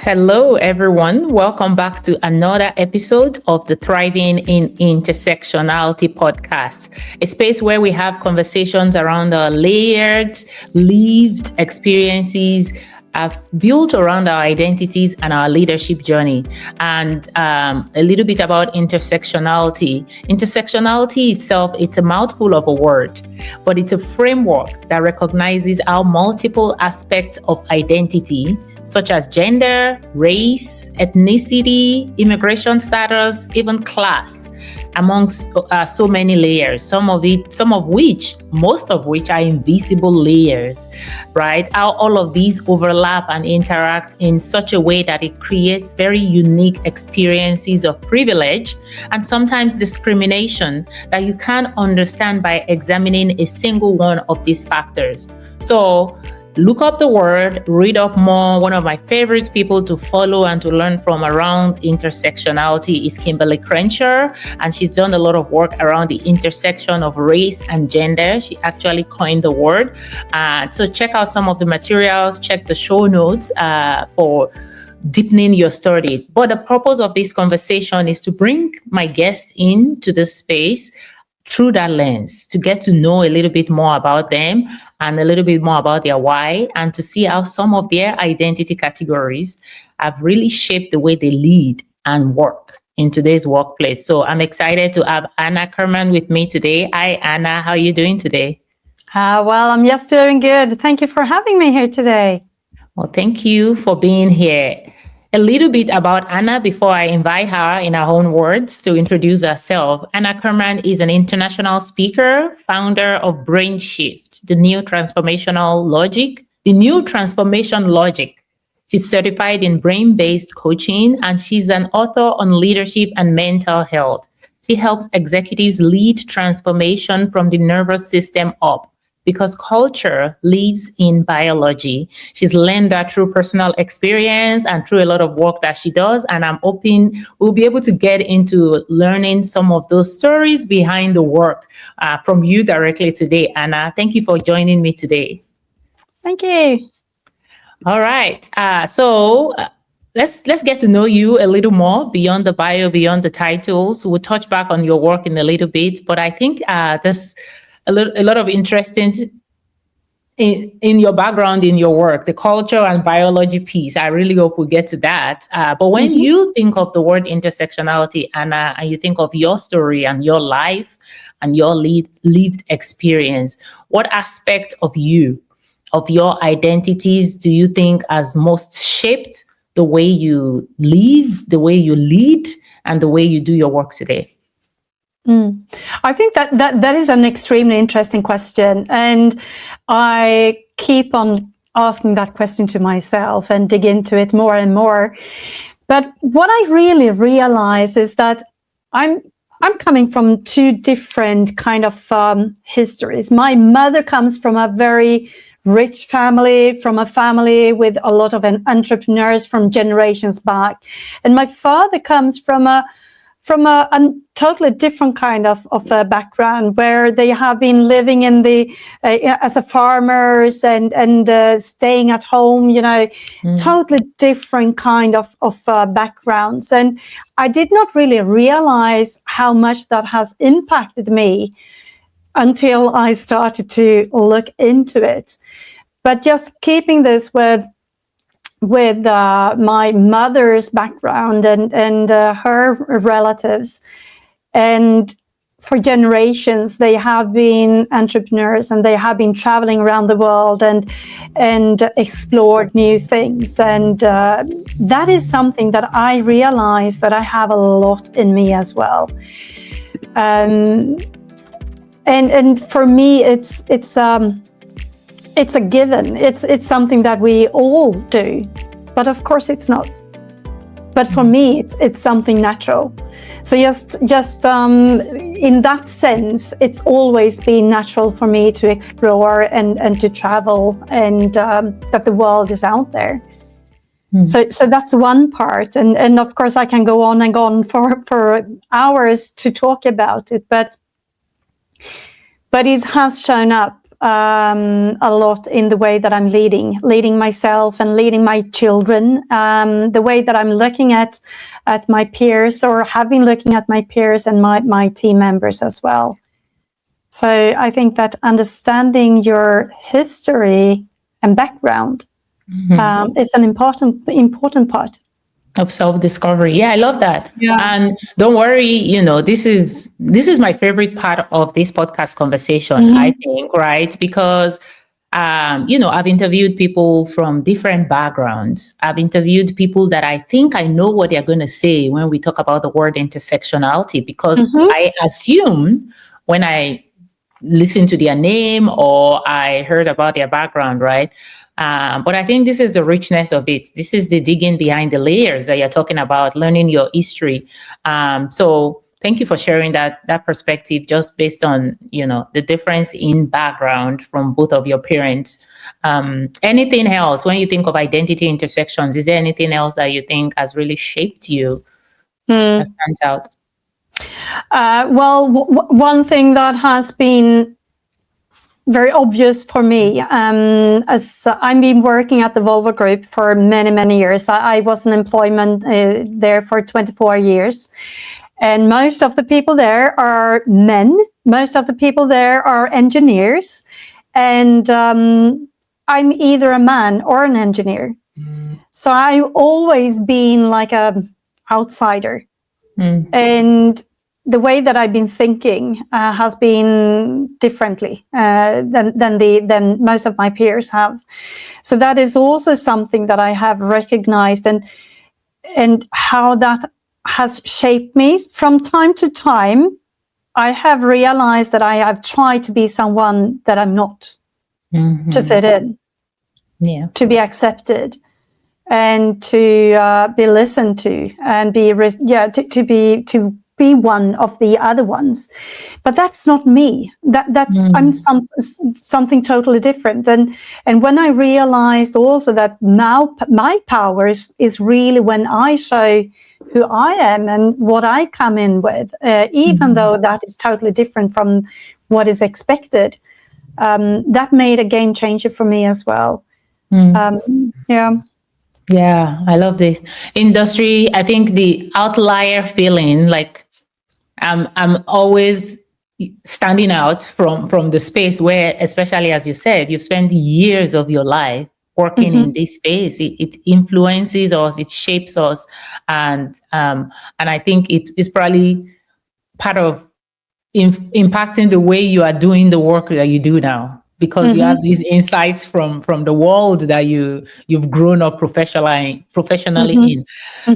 Hello, everyone. Welcome back to another episode of the Thriving in Intersectionality podcast, a space where we have conversations around our layered, lived experiences built around our identities and our leadership journey, and a little bit about intersectionality. Intersectionality itself, it's a mouthful of a word, but it's a framework that recognizes how multiple aspects of identity, such as gender, race, ethnicity, immigration status, even class, amongst so many layers, most of which are invisible layers, right? How all of these overlap and interact in such a way that it creates very unique experiences of privilege and sometimes discrimination that you can't understand by examining a single one of these factors. So look up the word, read up more. One of my favorite people to follow and to learn from around intersectionality is Kimberly Crenshaw, and she's done a lot of work around the intersection of race and gender. She actually coined the word. So check out some of the materials, check the show notes for deepening your study. But the purpose of this conversation is to bring my guests into this space through that lens, to get to know a little bit more about them and a little bit more about their why, and to see how some of their identity categories have really shaped the way they lead and work in today's workplace. So I'm excited to have Hanna Curman with me today. Hi, Hanna. How are you doing today? Well, I'm just doing good. Thank you for having me here today. Well, thank you for being here. A little bit about Hanna before I invite her in her own words to introduce herself. Hanna Curman is an international speaker, founder of BrainShift, the new transformation logic. She's certified in brain-based coaching, and she's an author on leadership and mental health. She helps executives lead transformation from the nervous system up, because culture lives in biology. She's learned that through personal experience and through a lot of work that she does. And I'm hoping we'll be able to get into learning some of those stories behind the work from you directly today. Hanna, thank you for joining me today. Thank you. All right. So let's get to know you a little more beyond the bio, beyond the titles. We'll touch back on your work in a little bit, but I think there's a lot of interest in your background, in your work, the culture and biology piece. I really hope we get to that. But when you think of the word intersectionality, Hanna, and you think of your story and your life and your lived experience, what aspect of you, of your identities, do you think has most shaped the way you live, the way you lead, and the way you do your work today? I think that is an extremely interesting question, and I keep on asking that question to myself and dig into it more and more. But what I really realize is that I'm coming from two different kind of histories. My mother comes from a very rich family, from a family with a lot of entrepreneurs from generations back, and my father comes from a totally different kind of a background, where they have been living in as a farmers and staying at home, totally different kind of backgrounds. And I did not really realize how much that has impacted me until I started to look into it. But just keeping this with my mother's background and her relatives, and for generations they have been entrepreneurs, and they have been traveling around the world and explored new things, and that is something that I realize that I have a lot in me as well. And for me, it's a given. It's something that we all do, but of course it's not. But for me, it's something natural. So just in that sense, it's always been natural for me to explore and to travel, and that the world is out there. So that's one part, and of course I can go on for hours to talk about it, but it has shown up a lot in the way that I'm leading myself and leading my children, the way that I'm looking at my peers, or have been looking at my peers and my team members as well. So I think that understanding your history and background is an important part of self-discovery. Yeah, I love that. Yeah. And don't worry, this is my favorite part of this podcast conversation, I think, right? Because I've interviewed people from different backgrounds. I've interviewed people that I think I know what they're going to say when we talk about the word intersectionality, because I assume when I listen to their name or I heard about their background, right? But I think this is the richness of it. This is the digging behind the layers that you're talking about, learning your history. So thank you for sharing that perspective, just based on, the difference in background from both of your parents. Anything else, when you think of identity intersections, is there anything else that you think has really shaped you that stands out? Well, one thing that has been very obvious for me, as I've been working at the Volvo Group for many, many years. I was in employment there for 24 years. And most of the people there are men. Most of the people there are engineers. And I'm either a man or an engineer. So I've always been like an outsider. And the way that I've been thinking has been differently than most of my peers have. So that is also something that I have recognized, and how that has shaped me. From time to time, I have realized that I have tried to be someone that I'm not, to fit in, to be accepted, and to be listened to, and to be one of the other ones. But that's not me. I'm something totally different. And when I realized also that now my power is really when I show who I am and what I come in with, even though that is totally different from what is expected, that made a game changer for me as well. Yeah, I love this industry. I think the outlier feeling, like I'm always standing out from the space where, especially as you said, you've spent years of your life working in this space. It influences us, it shapes us, and I think it is probably part of impacting the way you are doing the work that you do now, because you have these insights from the world that you've grown up professionally in.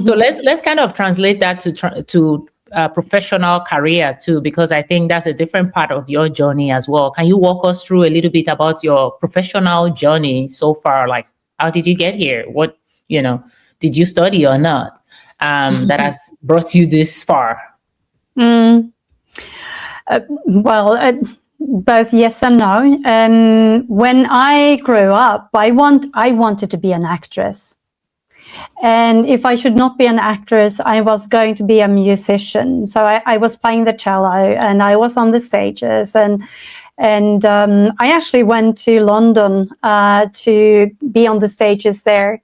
So let's kind of translate that to professional career too, because I think that's a different part of your journey as well. Can you walk us through a little bit about your professional journey so far? Like, how did you get here? What, did you study or not, that has brought you this far? Both yes and no. When I grew up, I wanted to be an actress. And if I should not be an actress, I was going to be a musician. So I was playing the cello, and I was on the stages, and I actually went to London to be on the stages there.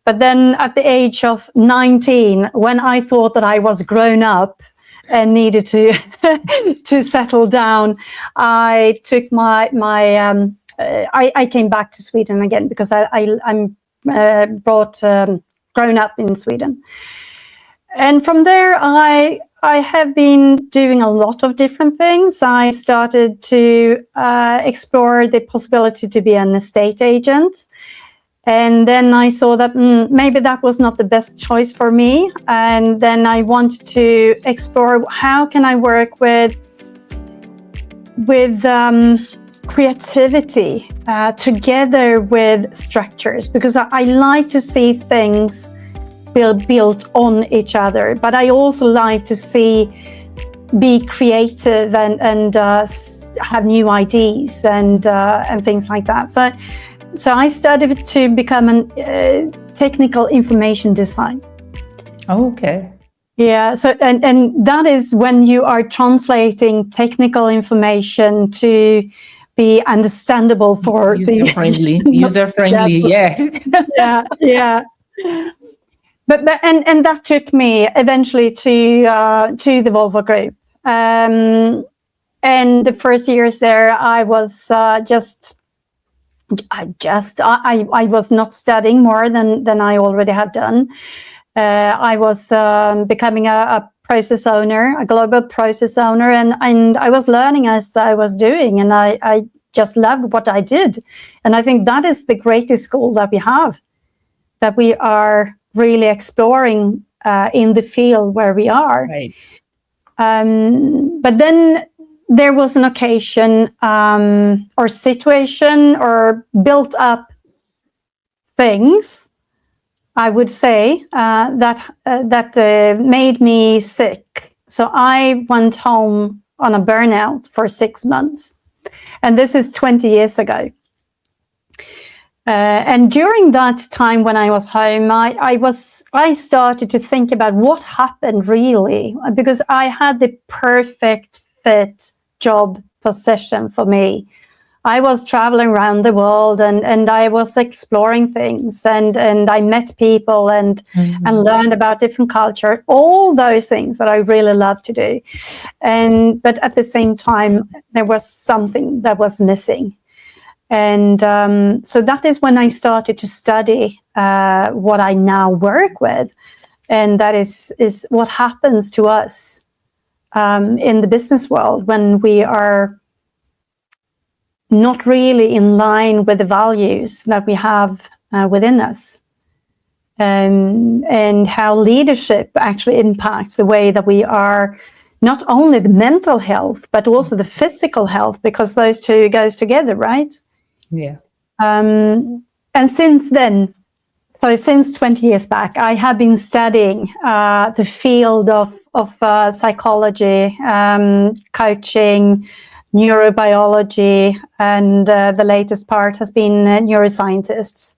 But then at the age of 19, when I thought that I was grown up and needed to to settle down, I took I came back to Sweden again, because I'm grown up in Sweden. And from there, I have been doing a lot of different things. I started to explore the possibility to be an estate agent. And then I saw that maybe that was not the best choice for me. And then I wanted to explore, how can I work with creativity together with structures, because I like to see things built on each other, but I also like to be creative and have new ideas and things like that. So I studied to become a technical information design. Oh, okay. Yeah, so and that is when you are translating technical information to be understandable for user friendly. User friendly, yes. yeah. But and that took me eventually to the Volvo Group. And the first years there, I was I was not studying more than I already had done. I was becoming a process owner, a global process owner, and I was learning as I was doing, and I just loved what I did. And I think that is the greatest school that we have, that we are really exploring in the field where we are. Right. But then there was an occasion or situation or built up things, I would say, that made me sick. So I went home on a burnout for 6 months. And this is 20 years ago. And during that time when I was home, I started to think about what happened really, because I had the perfect fit job position for me. I was traveling around the world and I was exploring things and I met people and learned about different culture, all those things that I really love to do. But at the same time, there was something that was missing. And so that is when I started to study what I now work with. And that is what happens to us in the business world when we are not really in line with the values that we have within us. And how leadership actually impacts the way that we are, not only the mental health, but also the physical health, because those two goes together, right? Yeah. And since then, so since 20 years back, I have been studying the field of psychology, coaching, neurobiology, and the latest part has been neuroscientists,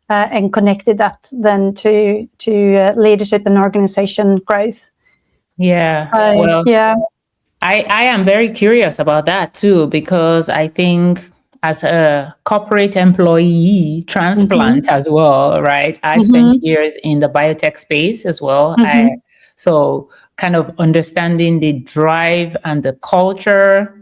and connected that then to leadership and organization growth. Yeah. So, well, yeah. I am very curious about that too, because I think as a corporate employee transplant as well, right? I spent years in the biotech space as well. So kind of understanding the drive and the culture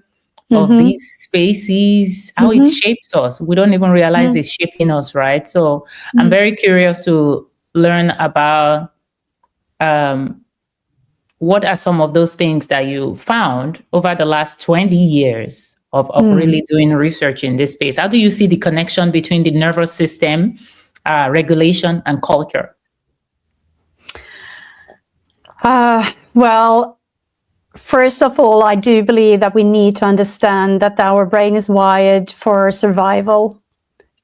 of these spaces, how it shapes us. We don't even realize it's shaping us, right? So I'm very curious to learn about what are some of those things that you found over the last 20 years of really doing research in this space? How do you see the connection between the nervous system, regulation, and culture? Well, first of all, I do believe that we need to understand that our brain is wired for survival.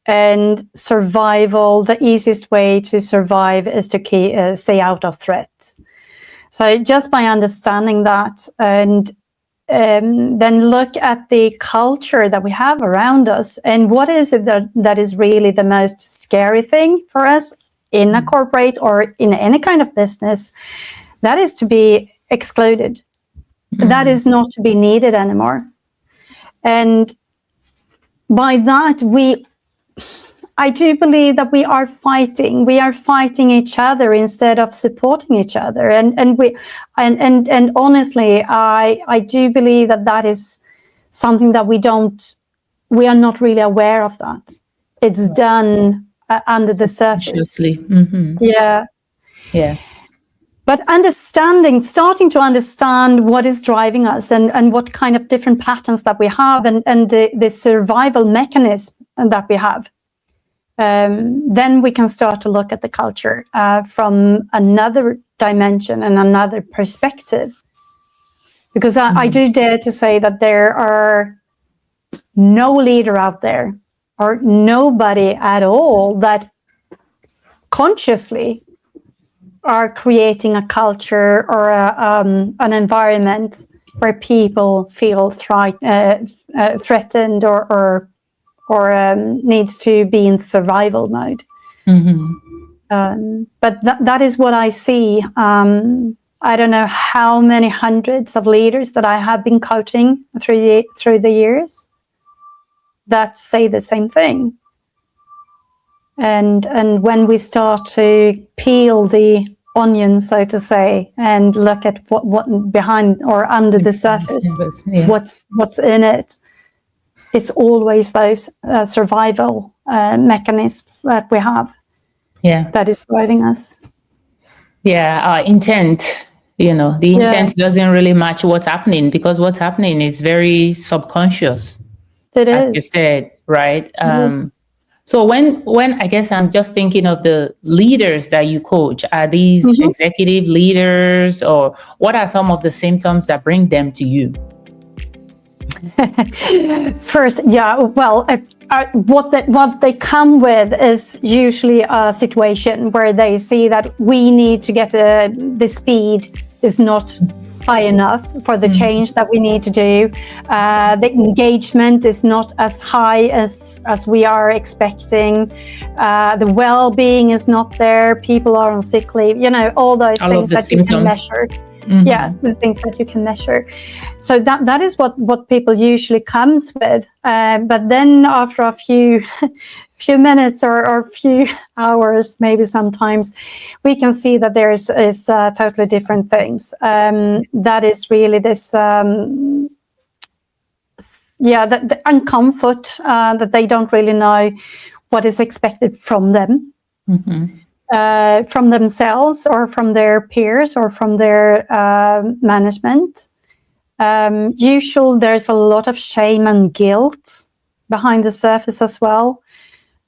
And survival, the easiest way to survive is to stay out of threat. So just by understanding that and then look at the culture that we have around us and what is it that is really the most scary thing for us in a corporate or in any kind of business, that is to be excluded. That is not to be needed anymore. And by that, I do believe that we are fighting each other instead of supporting each other. And honestly, I do believe that is something that we are not really aware of that. It's done under the surface. Yeah. But starting to understand what is driving us and what kind of different patterns that we have and the survival mechanism that we have. Then we can start to look at the culture from another dimension and another perspective. Because I do dare to say that there are no leader out there or nobody at all that consciously are creating a culture or an environment where people feel threatened or needs to be in survival mode. But that is what I see. I don't know how many hundreds of leaders that I have been coaching through the years. that say the same thing. And when we start to peel the onion, so to say, and look at what behind or under the surface, yeah. what's in it, it's always those survival mechanisms that we have. Yeah. That is driving us. Yeah, our intent, the intent doesn't really match what's happening, because what's happening is very subconscious. It as is. you said, right? So when I guess I'm just thinking of the leaders that you coach, are these executive leaders, or what are some of the symptoms that bring them to you? First, well, what they come with is usually a situation where they see that we need to get the speed is not high enough for the change that we need to do. The engagement is not as high as we are expecting. The well-being is not there. People are on sick leave. All those things that you can measure. Yeah, the things that you can measure. So that is what people usually comes with. But then after a few minutes or few hours, maybe sometimes, we can see that there is totally different things. That is really this, the uncomfort, that they don't really know what is expected from them. From themselves or from their peers or from their management. Usually there's a lot of shame and guilt behind the surface as well.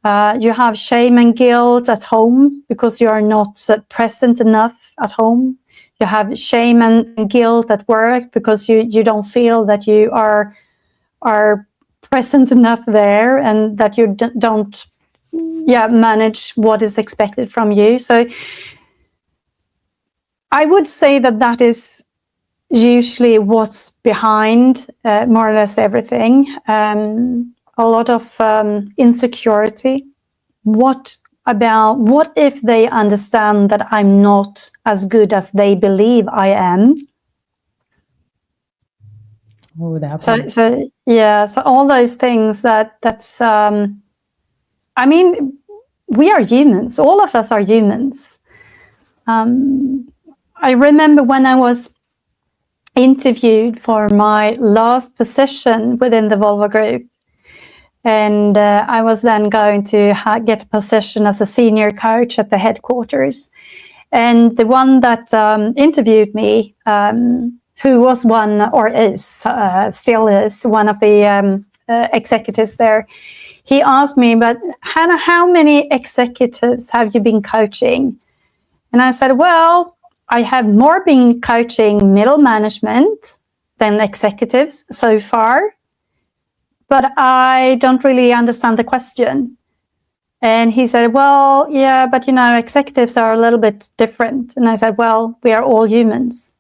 You have shame and guilt at home because you are not present enough at home. You have shame and guilt at work because you don't feel that you are present enough there, and that you don't manage what is expected from you. So I would say that is usually what's behind more or less everything. A lot of insecurity. What if they understand that I'm not as good as they believe I am? So all those things that's I mean, we are humans. All of us are humans. I remember when I was interviewed for my last position within the Volvo Group, and I was then going to get a position as a senior coach at the headquarters. And the one that interviewed me, who was one, or still is one of the executives there, he asked me, "But Hanna, how many executives have you been coaching?" And I said, "Well, I have more been coaching middle management than executives so far, but I don't really understand the question." And he said, "Well, yeah, but executives are a little bit different." And I said, "Well, we are all humans.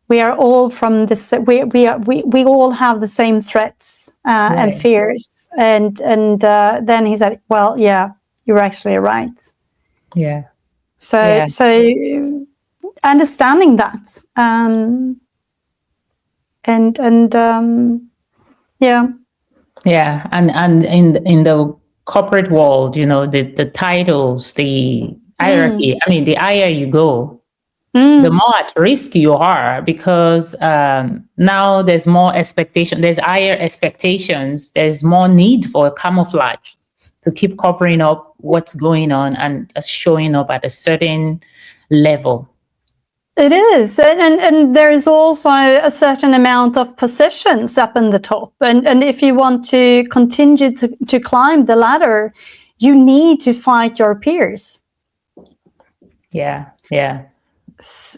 We are all from this. We all have the same threats and fears." And then he said, "Well, yeah, you're actually right." Yeah. So understanding that, Yeah, and in the corporate world, the titles, the hierarchy. I mean, the higher you go, the more at risk you are, because now there's more expectation. There's higher expectations. There's more need for camouflage to keep covering up what's going on and showing up at a certain level. It is, and there is also a certain amount of positions up in the top, and if you want to continue to climb the ladder, you need to fight your peers. Yeah.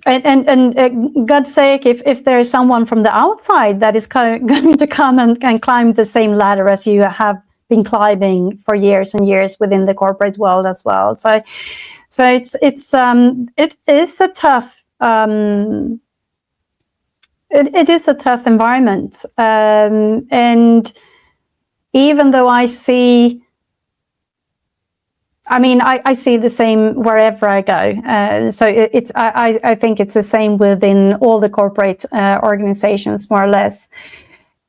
And God's sake, if there is someone from the outside that is going to come and climb the same ladder as you have been climbing for years and years within the corporate world as well. So it is a tough. It is a tough environment, and even though I see the same wherever I go. So I think it's the same within all the corporate organizations, more or less.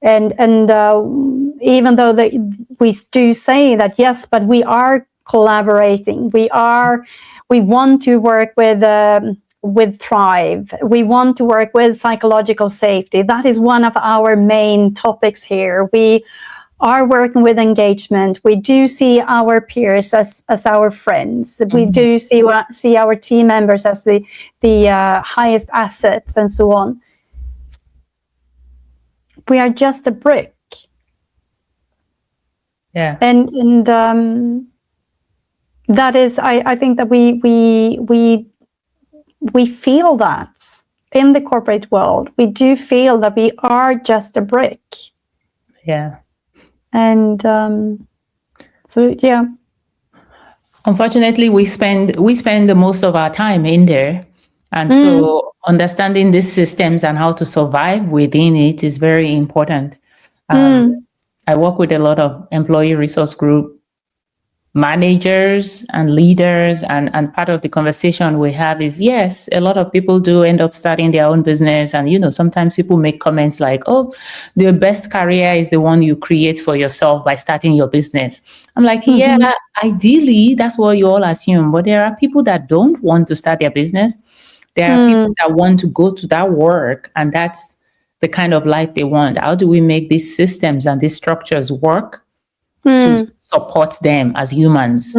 And even though we do say that, yes, but we are collaborating. We want to work with Thrive. We want to work with psychological safety. That is one of our main topics here. We are working with engagement. We do see our peers as our friends. We do see our team members as the highest assets, and so on. We are just a brick. Yeah. And that is, I think that we feel that in the corporate world. We do feel that we are just a brick. Yeah. And so, yeah. Unfortunately, we spend the most of our time in there. And so understanding these systems and how to survive within it is very important. I work with a lot of employee resource group managers and leaders, and part of the conversation we have is, yes, a lot of people do end up starting their own business, and sometimes people make comments like, oh, the best career is the one you create for yourself by starting your business. I'm like, yeah, ideally that's what you all assume, but there are people that don't want to start their business. There are people that want to go to that work, and that's the kind of life they want. How do we make these systems and these structures work to support them as humans?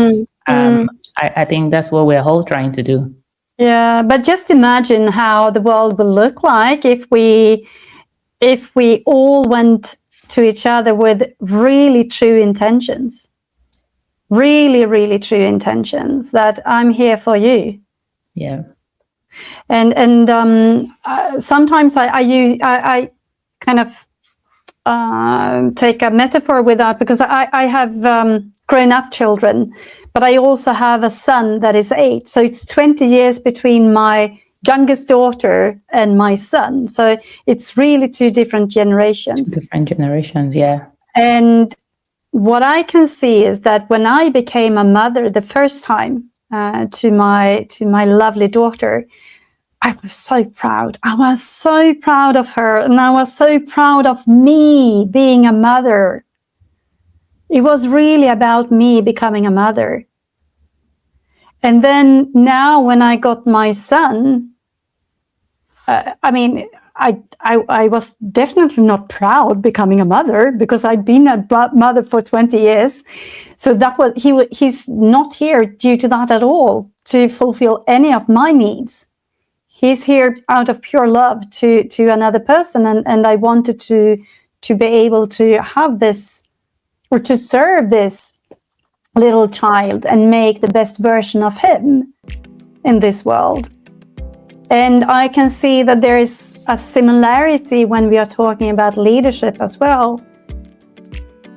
I think that's what we're all trying to do. Yeah, but just imagine how the world will look like if we all went to each other with really true intentions. Really, really true intentions that I'm here for you. Yeah. And sometimes I kind of take a metaphor with that, because I have grown up children, but I also have a son that is 8. So it's 20 years between my youngest daughter and my son. So it's really 2 different generations. 2 different generations, yeah. And what I can see is that when I became a mother the first time to my lovely daughter, I was so proud. I was so proud of her, and I was so proud of me being a mother. It was really about me becoming a mother. And then now when I got my son, I was definitely not proud becoming a mother, because I'd been a mother for 20 years. So he's not here due to that at all, to fulfill any of my needs. He's here out of pure love to another person, and I wanted to be able to have this, or to serve this little child and make the best version of him in this world. And I can see that there is a similarity when we are talking about leadership as well.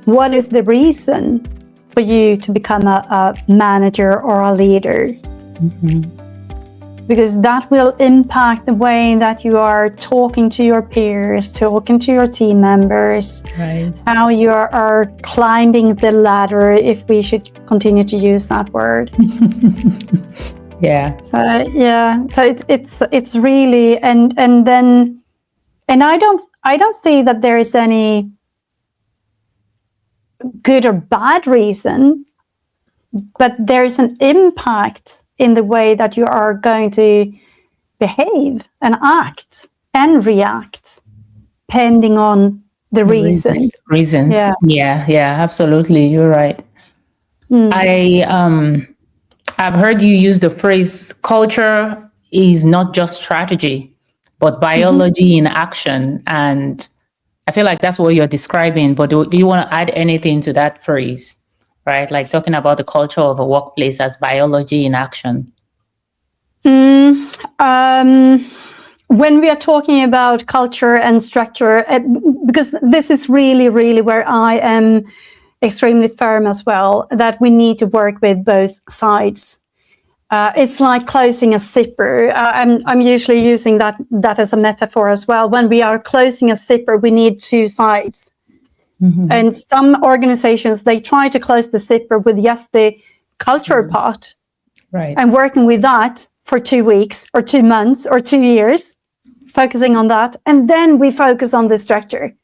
What is the reason for you to become a manager or a leader? Because that will impact the way that you are talking to your peers, talking to your team members, right. How you are climbing the ladder, if we should continue to use that word. Yeah. So it's really, and I don't think that there is any good or bad reason, but there is an impact in the way that you are going to behave and act and react, depending on the reason. Reasons. Yeah, absolutely. You're right. I've heard you use the phrase, culture is not just strategy, but biology in action. And I feel like that's what you're describing, but do you want to add anything to that phrase? Right, like talking about the culture of a workplace as biology in action. When we are talking about culture and structure, because this is really, really where I am extremely firm as well, that we need to work with both sides. It's like closing a zipper. I'm usually using that as a metaphor as well. When we are closing a zipper, we need 2 sides. And some organizations, they try to close the zipper with just the culture part, right? And working with that for 2 weeks or 2 months or 2 years, focusing on that. And then we focus on the structure.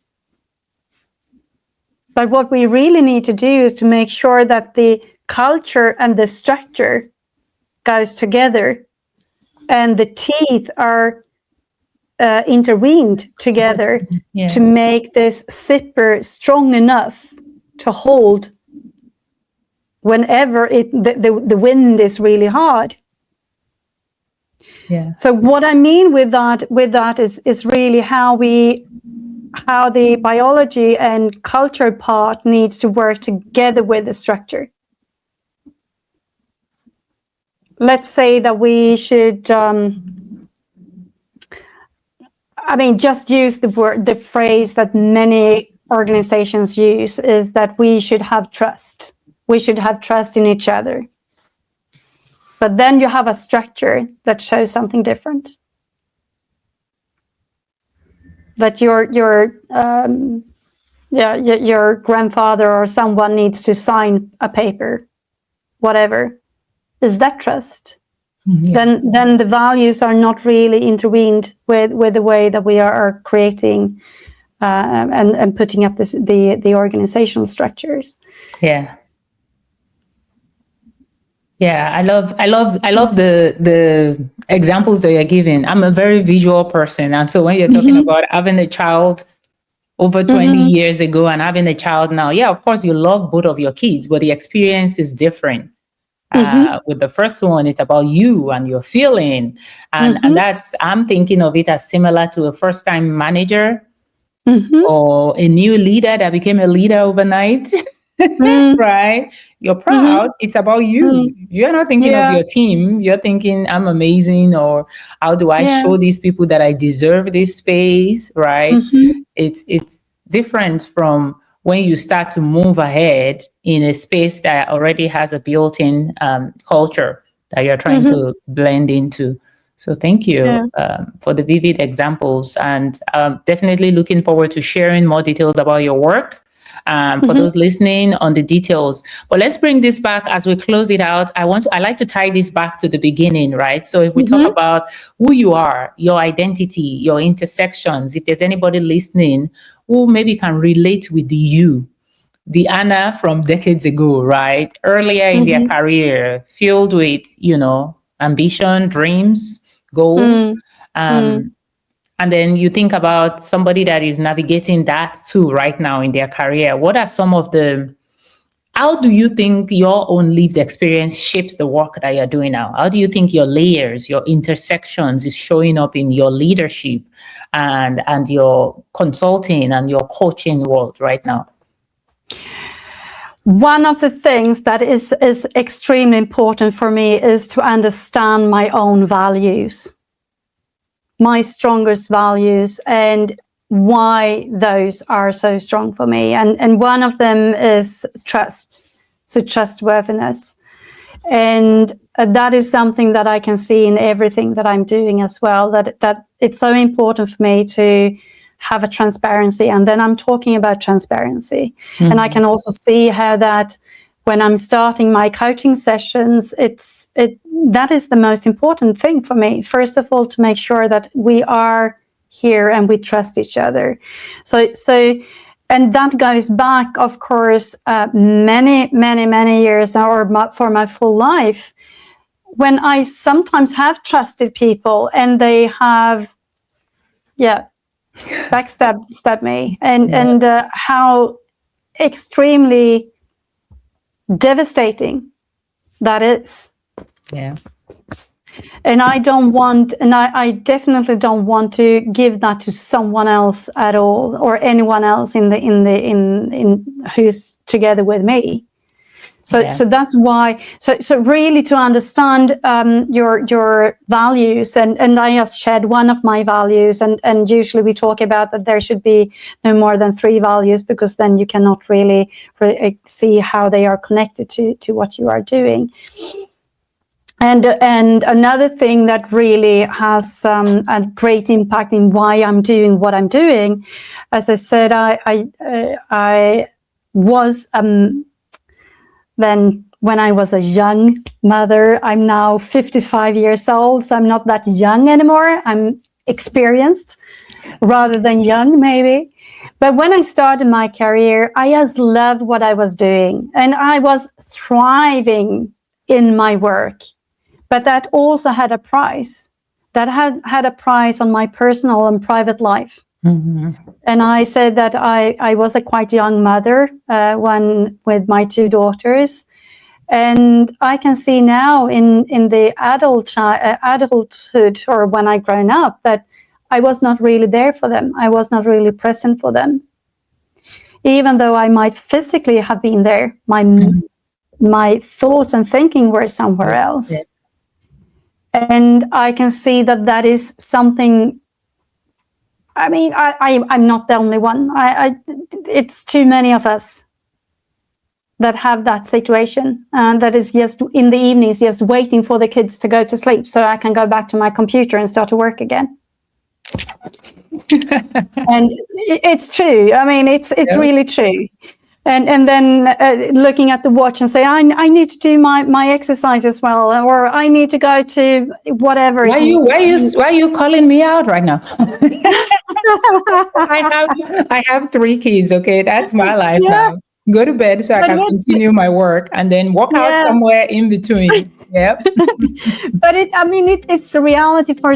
But what we really need to do is to make sure that the culture and the structure goes together, and the teeth are intervened together to make this zipper strong enough to hold whenever the wind is really hard. Yeah. So what I mean with that is really how the biology and culture part needs to work together with the structure. Let's say that we should, just use the phrase that many organizations use, is that we should have trust. We should have trust in each other. But then you have a structure that shows something different. That your grandfather or someone needs to sign a paper, whatever. Is that trust? Yeah. Then the values are not really intervened with the way that we are creating and putting up the organizational structures. Yeah. Yeah, I love the examples that you're giving. I'm a very visual person, and so when you're talking about having a child over 20 years ago and having a child now, yeah, of course you love both of your kids, but the experience is different. With the first one, it's about you and your feeling, and that's, I'm thinking of it as similar to a first-time manager or a new leader that became a leader overnight. Right? You're proud. It's about you. You're not thinking of your team. You're thinking, I'm amazing, or how do I show these people that I deserve this space, right? It's different from when you start to move ahead in a space that already has a built-in culture that you're trying to blend into. So thank you for the vivid examples, and definitely looking forward to sharing more details about your work. For those listening on the details. But let's bring this back as we close it out. I like to tie this back to the beginning, right? So if we talk about who you are, your identity, your intersections, if there's anybody listening who maybe can relate with you, the Hanna from decades ago, right? Earlier in their career, filled with, ambition, dreams, goals. And then you think about somebody that is navigating that too right now in their career. What are some of how do you think your own lived experience shapes the work that you're doing now? How do you think your layers, your intersections is showing up in your leadership and your consulting and your coaching world right now? One of the things that is extremely important for me is to understand my own values. My strongest values and why those are so strong for me. And one of them is trust, so trustworthiness. And that is something that I can see in everything that I'm doing as well, that it's so important for me to have a transparency. And then I'm talking about transparency. And I can also see how that when I'm starting my coaching sessions, that is the most important thing for me. First of all, to make sure that we are here and we trust each other. So, and that goes back, of course, many years, or for my full life, when I sometimes have trusted people and they have, backstab me, and how extremely devastating that is. Yeah. And I don't want, and I definitely don't want to give that to someone else at all, or anyone else in who's together with me. So that's why. So really to understand your values, and I just shared one of my values, and usually we talk about that there should be no more than 3 values, because then you cannot really see how they are connected to what you are doing. And another thing that really has a great impact in why I'm doing what I'm doing, as I said, I was then when I was a young mother. I'm now 55 years old, so I'm not that young anymore. I'm experienced rather than young, maybe. But when I started my career, I just loved what I was doing, and I was thriving in my work. But that also had a price. That had a price on my personal and private life. Mm-hmm. And I said that I was a quite young mother when with my two daughters. And I can see now in the adulthood, or when I grown up, that I was not really there for them. I was not really present for them. Even though I might physically have been there, my thoughts and thinking were somewhere else. Yeah. And I can see that is something. I mean, I'm not the only one. It's too many of us that have that situation, and that is just in the evenings, just waiting for the kids to go to sleep so I can go back to my computer and start to work again. And it's true. I mean, it's really true. And then looking at the watch and say, I need to do my exercise as well, or I need to go to whatever. Why are you calling me out right now? I have 3 kids. Okay, that's my life now. Go to bed so I can continue my work, and then walk out somewhere in between. Yep. But it's the reality for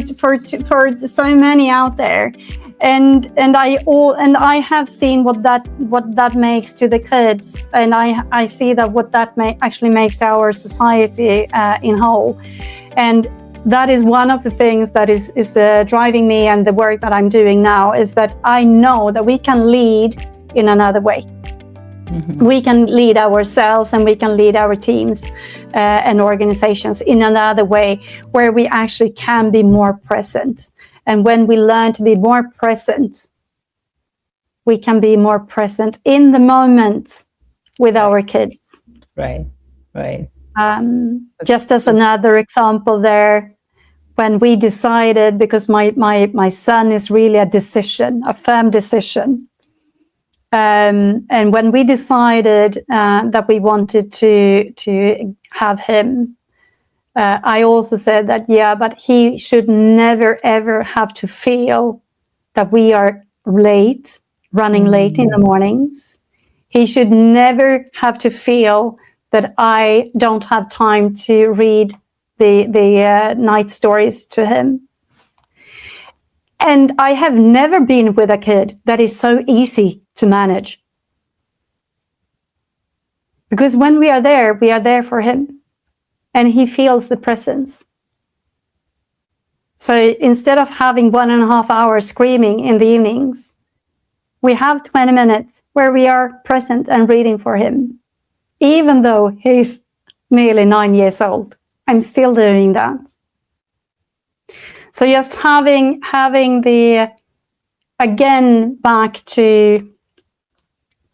so many out there. And I have seen what that makes to the kids, and I see that what that actually makes our society in whole. And that is one of the things that is driving me, and the work that I'm doing now is that I know that we can lead in another way. Mm-hmm. We can lead ourselves, and we can lead our teams and organizations in another way, where we actually can be more present. And when we learn to be more present, we can be more present in the moment with our kids. Right. Just as another example there, when we decided, because my son is really a firm decision. And when we decided that we wanted to have him, I also said that, but he should never, ever have to feel that we are running late in the mornings. He should never have to feel that I don't have time to read the night stories to him. And I have never been with a kid that is so easy to manage. Because when we are there for him. And he feels the presence. So instead of having 1.5 hours screaming in the evenings, we have 20 minutes where we are present and reading for him. Even though he's nearly 9 years old, I'm still doing that. So just having the, again, back to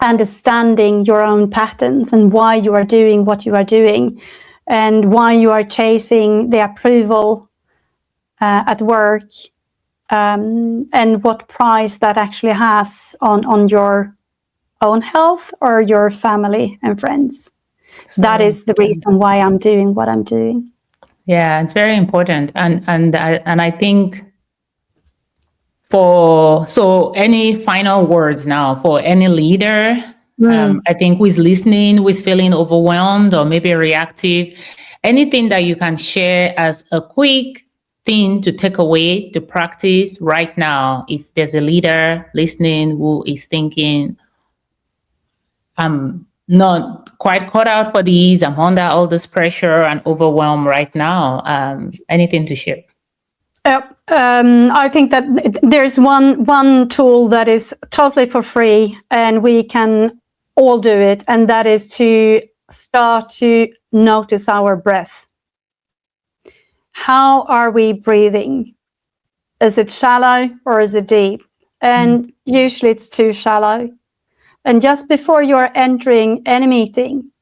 understanding your own patterns and why you are doing what you are doing, and why you are chasing the approval at work, and what price that actually has on your own health or your family and friends. That is the reason why I'm doing what I'm doing. Yeah, it's very important, and I think so any final words now for any leader? I think who is listening, who is feeling overwhelmed or maybe reactive, anything that you can share as a quick thing to take away to practice right now, if there's a leader listening who is thinking, I'm not quite caught out for these, I'm under all this pressure and overwhelm right now, anything to share? I think that there's one tool that is totally for free, and we can all do it, and that is to start to notice our breath. How are we breathing? Is it shallow or is it deep? And usually it's too shallow. And just before you're entering any meeting,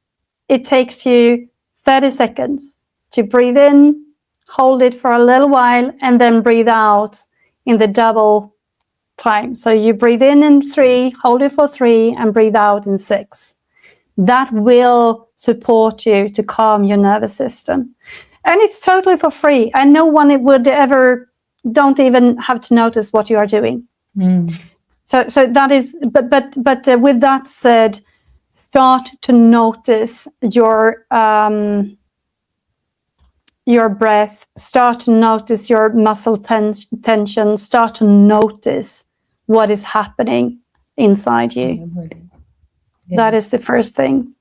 it takes you 30 seconds to breathe in, hold it for a little while, and then breathe out in the double time. So you breathe in 3, hold it for 3, and breathe out in 6. That will support you to calm your nervous system. And it's totally for free. And no one would ever, don't even have to notice what you are doing. So that is, but with that said, start to notice your breath, start to notice your muscle tension, start to notice what is happening inside you. Yeah. That is the first thing.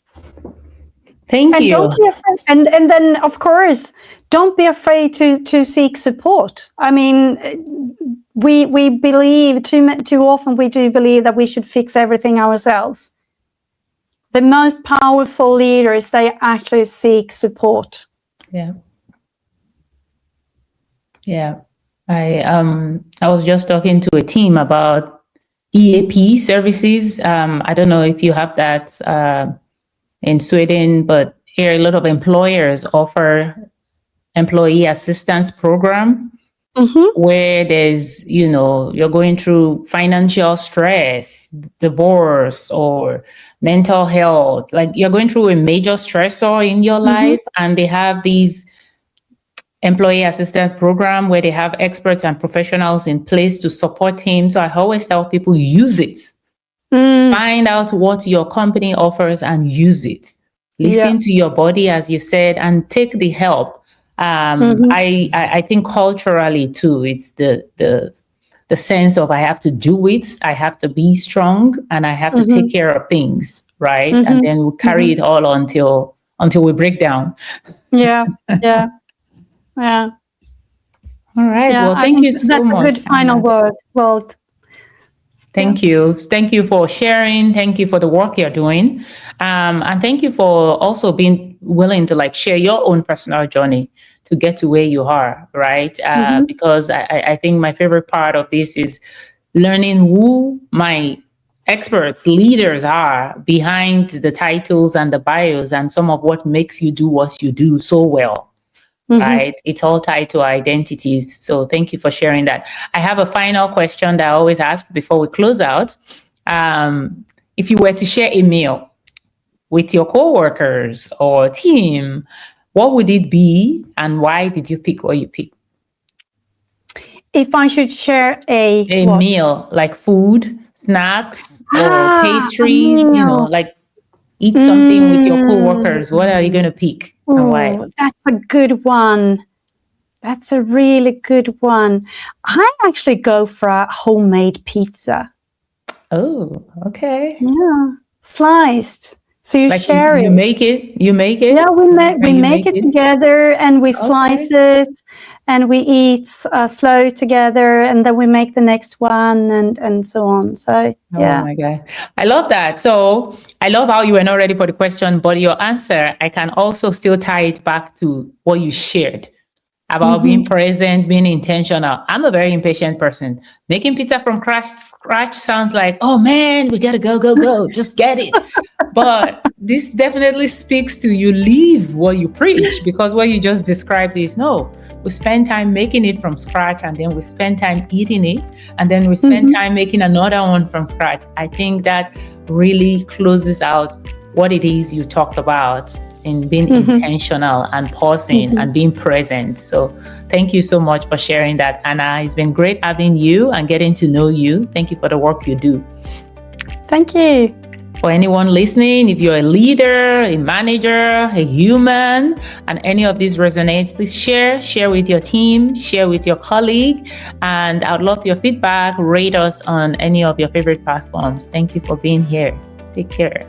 Thank you. Don't be afraid. And then, of course, don't be afraid to seek support. I mean, we believe too often we do believe that we should fix everything ourselves. The most powerful leaders, they actually seek support. Yeah. Yeah. I was just talking to a team about EAP services. I don't know if you have that in Sweden, but here a lot of employers offer employee assistance program where there's, you're going through financial stress, divorce, or mental health, like you're going through a major stressor in your life, and they have these employee assistance program where they have experts and professionals in place to support him. So I always tell people, use it. Find out what your company offers and use it. Listen to your body, as you said, and take the help. I think culturally too, it's the sense of I have to do it, I have to be strong, and I have to take care of things, right? And then we carry it all until we break down. Yeah. All right. Well, thank you so much. That's a good final word. Well, thank you. Thank you for sharing. Thank you for the work you're doing. And thank you for also being willing to share your own personal journey to get to where you are, right? Because I think my favorite part of this is learning who my experts, leaders are behind the titles and the bios and some of what makes you do what you do so well. Right? It's all tied to identities. So thank you for sharing that. I have a final question that I always ask before we close out. If you were to share a meal with your coworkers or team, what would it be and why did you pick what you picked? If I should share a meal, like food, snacks, or pastries, eat something with your coworkers, what are you going to pick and why? That's a good one. That's a really good one. I actually go for a homemade pizza. Oh, okay. Yeah, sliced. So you share it. You make it. Yeah, we make it together, and we slice it, and we eat slow together, and then we make the next one, and so on. So yeah. Oh my God, I love that. So I love how you were not ready for the question, but your answer, I can also still tie it back to what you shared about being present, being intentional. I'm a very impatient person. Making pizza from scratch sounds like, oh man, we gotta go, just get it. But this definitely speaks to you live what you preach, because what you just described is, no, we spend time making it from scratch, and then we spend time eating it, and then we spend time making another one from scratch. I think that really closes out what it is you talked about in being intentional and pausing and being present. So thank you so much for sharing that, Anna. It's been great having you and getting to know you. Thank you for the work you do. Thank you. For anyone listening, if you're a leader, a manager, a human, and any of these resonates, please share with your team, share with your colleague, and I'd love your feedback. Rate us on any of your favorite platforms. Thank you for being here. Take care.